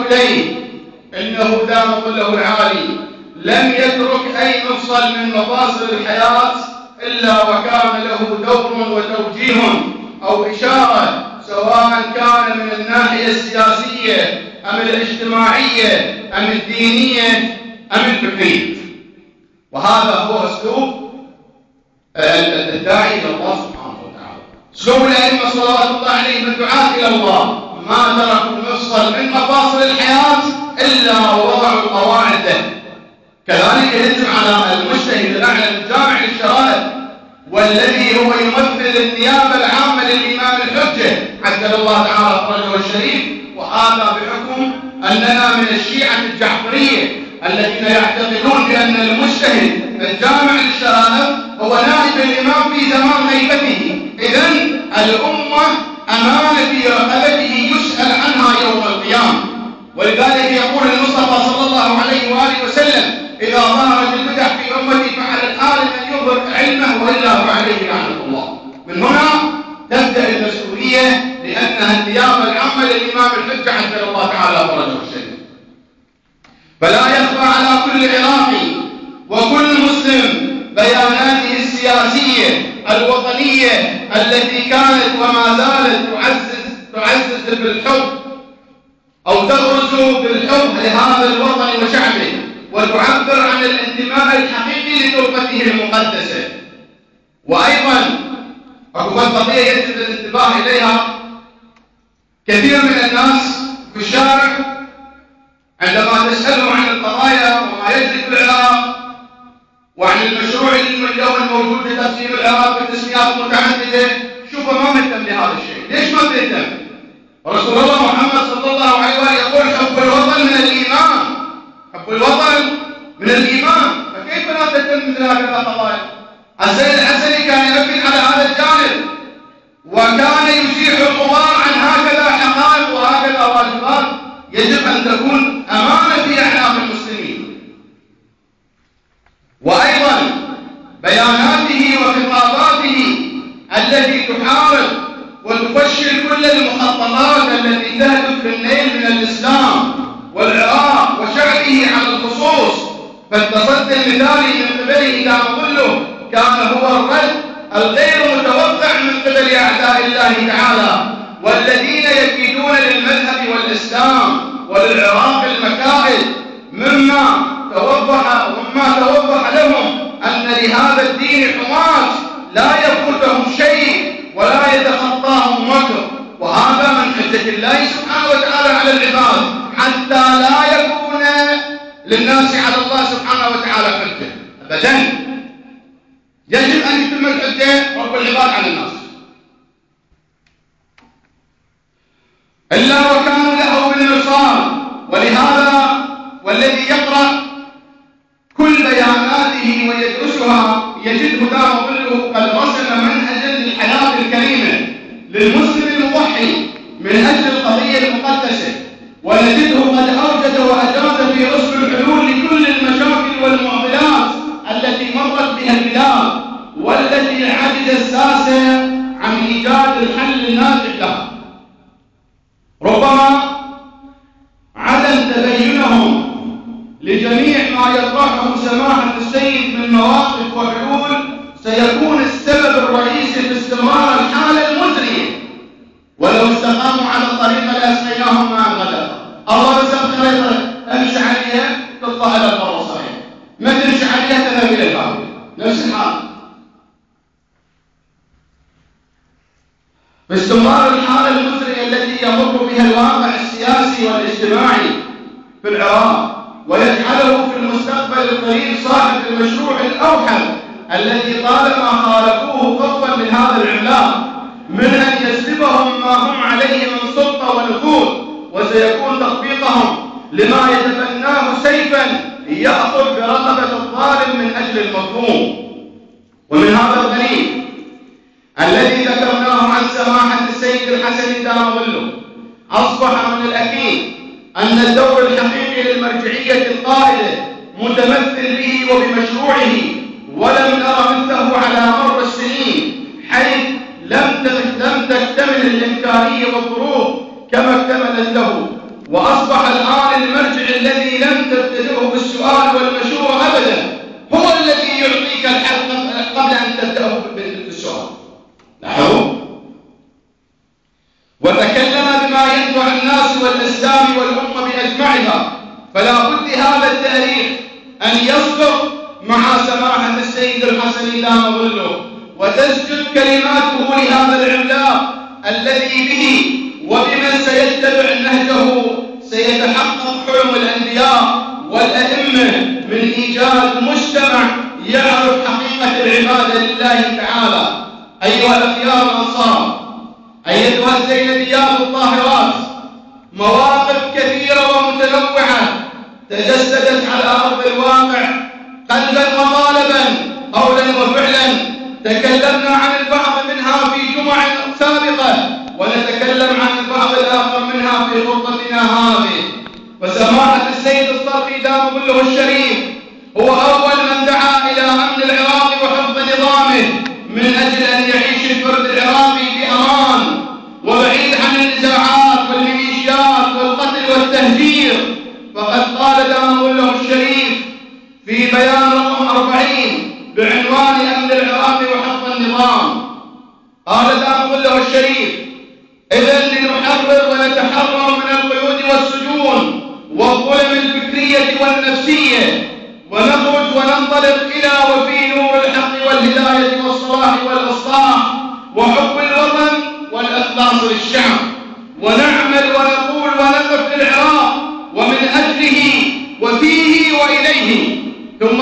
قوليه إنه دام ظله العالي لم يترك أي مفصل من مفاصل الحياة إلا وكان له دور وتوجيه أو إشارة، سواء كان من الناحية السياسية أم الاجتماعية أم الدينية أم الفكرية. وهذا هو أسلوب الداعي إلى الله سبحانه وتعالى، أسلوب الأئمة صلوات الله عليهم الدعاة إلى الله، ما تركوا مفصل من مفاصل الحياة إلا ووضعوا القواعد له. كذلك يجب على المجتهد الأعلى الجامع للشرائع والذي هو يمثل النيابة العامة للإمام الحجة عجل الله تعالى فرجه الشريف، وهذا بحكم أننا من الشيعة الجعفرية الذين يعتقدون بأن المجتهد الجامع للشرائع هو نائب الإمام في زمان غيبته، إذن الأمة أمانة في رقبته يسأل عنها يوم القيامة. ولذلك يقول المصطفى صلى الله عليه وآله وسلم: إذا ظهرت البدع في أمتي فعلى الحال أن يظهر علمه وإلا فعليه لعنة الله. من هنا تبدأ المسؤولية، لأنها النيابة العامة للإمام الحجة عجل الله تعالى فرجه الشريف. فلا يخفى على كل عراقي وكل مسلم بياناته السياسية الوطنية التي كانت وما زالت تعزز بالحب أو تغرس بالحب لهذا الوطن وشعبه، وتعبر عن الانتماء الحقيقي لتربته المقدسة. وأيضا أكو قضية يجب الانتباه إليها. كثير من الناس في الشارع عندما تسألهم عن القضايا وما يجري في العراق وعن المشروع اليوم الموجود لتقسيم العراق بتسميات متعددة، شوفوا ما مهتم لهذا الشيء. ليش ما تهتم؟ رسول الله محمد صلى الله عليه وآله يقول: حب الوطن من الإيمان، حب الوطن من الإيمان، فكيف لا تهتم مثل هذه القضايا؟ السيد الحسني كان يركز على هذا الجانب، وكان يزيح الغبار عن هكذا حقائق وهكذا واجبات يجب أن تكون أمانة في أعناق المسلمين. وأيضا بياناته وخطاباته التي تحارب وتفشل كل المخططات التي تهدف للنيل من الإسلام والعراق وشعبه على الخصوص. فالتصدي المثالي من قبله دام ظله كان هو الرد الغير متوقع من قبل أعداء الله تعالى، والذين يكيدون للمذهب والإسلام وللعراق المكائد، مما توضح لهم أن لهذا الدين حماة لا يفوتهم شيء ولا يتخطاهم مكر. وهذا من حجة الله سبحانه وتعالى على العباد، حتى لا يكون للناس على الله سبحانه وتعالى حجة أبدا. يجب أن يتم الحجة رب العباد على الناس، إلا وكانوا له بالمرصاد. ولهذا والذي يقرأ كل بياناته ويدرسها يجده دام ظله قد رسم منهجا للحياة الكريمة للمسلم الموحد من أجل القضية المقدسة، ونجده قد أوجد وأجاز في رسم الحلول لكل المشاكل والمعضلات التي مرت بها البلاد، والتي عجز الساسة عن إيجاد الحل الناجح لها. ربما عدم تبينهم لجميع ما يطرحه سماحة السيد من مواقف وحلول سيكون السبب الرئيسي في استمرار الحالة المزرية. ولو استقاموا على الطريقة لأسقيناهم ماء غدقا. الله رسم خريطة امشي عليها تطلع إلى البر صحيح، ما تمشي عليها تذهب إلى الباب، نفس الحال. باستمرار الحالة المزرية التي يمر بها الواقع السياسي والاجتماعي في العراق، ويجعله في المستقبل القريب صاحب المشروع الأوحد الذي طالما خالفوه خطوة من هذا العملاق من أن يسلبهم ما هم عليه من سلطة ونفوذ، وسيكون تطبيقهم لما يتبناه سيفا يأخذ برقبة الظالم من أجل المظلوم. ومن هذا القريب الذي ذكرناه عن سماحة السيد الحسني دام ظله، أصبح من الأكيد أن الدور الحقيقي للمرجعية القائدة متمثل به وبمشروعه، ولم نرى مثله على مر السنين، حيث لم تكتمل الإمكانية والظروف كما اكتملت له. وأصبح الآن السؤال والمشورة أبدا، هو الذي يعطيك الحل قبل أن تبدأ بالسؤال. لاحظوا، وتكلم بما ينفع الناس والإسلام والأمة بأجمعها، فلا بد هذا التاريخ أن يصدق مع سماحة السيد الحسني دام ظله، وتسجد كلماته لهذا العملاق الذي به وبمن سيتبع نهجه سيتحقق حلم الأنبياء والأئمة من إيجاد مجتمع يعرف حقيقة العبادة لله تعالى. أيها الأخيار الأنصار، أيتها الزينبيات الطاهرات، مواقف كثيرة ومتنوعة تجسدت على أرض الواقع قلبا وقالبا، قولا وفعلا. تكلمنا عن البعض منها في جمع سابقة، ونتكلم عن البعض الآخر منها في خطتنا هذه. فسماحة السيد الصرفي دام ظله الشريف هو أول من دعا إلى أمن العراق وحفظ نظامه من أجل أن يعيش الفرد العراقي بأمان وبعيد عن النزاعات والميليشيات والقتل والتهجير. فقد قال دام ظله الشريف في بيان رقم 40 بعنوان أمن العراق وحفظ النظام، قال دام ظله الشريف: إذن لنحرر ونتحرر من القيود والسجون والظلم الفكرية والنفسية، ونخرج وننطلق إلى وفي نور الحق والهداية والصلاح والإصلاح وحب الوطن والإخلاص للشعب، ونعمل ونقول ونقف للعراق ومن أجله وفيه وإليه. ثم